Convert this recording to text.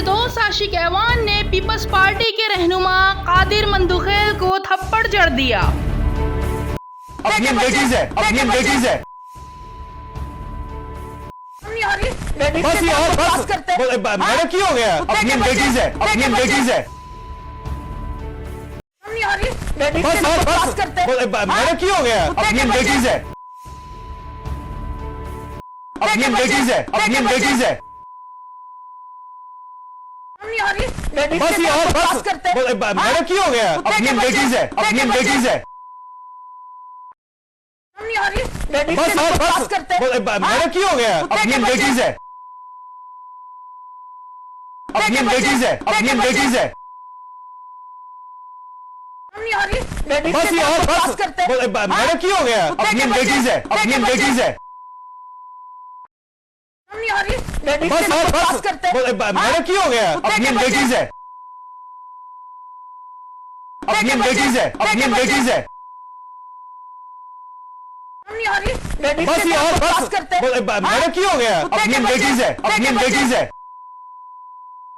निर्दोष आशिक ऐवान ने peoples party के रहनुमा कादिर मंदुखेल को थप्पड़ जड़ दिया। अपनी लेडीज है, अपनी लेडीज है। बस यार बस, मेरा क्यों हो गया? अपनी लेडीज है, अपनी लेडीज है। बस यार बस, मेरा क्यों हो गया? अपनी लेडीज है, अपनी लेडीज है, अपनी लेडीज है। बस यार बस, मेरा क्यों हो गया? अपनी लेडीज है, अपनी लेडीज है। बस यार बस, मेरा क्यों हो गया? अपनी लेडीज है, अपनी लेडीज है, अपनी लेडीज है। बस यार बस, मेरा क्यों हो गया? अपनी लेडीज है, अपनी लेडीज है। बस यार बस, मेरा क्यों हो गया? अपनी लेडीज है, अपनी लेडीज है, अपनी लेडीज है। बस यार बस, मेरा क्यों हो गया? अपनी लेडीज है, अपनी लेडीज है।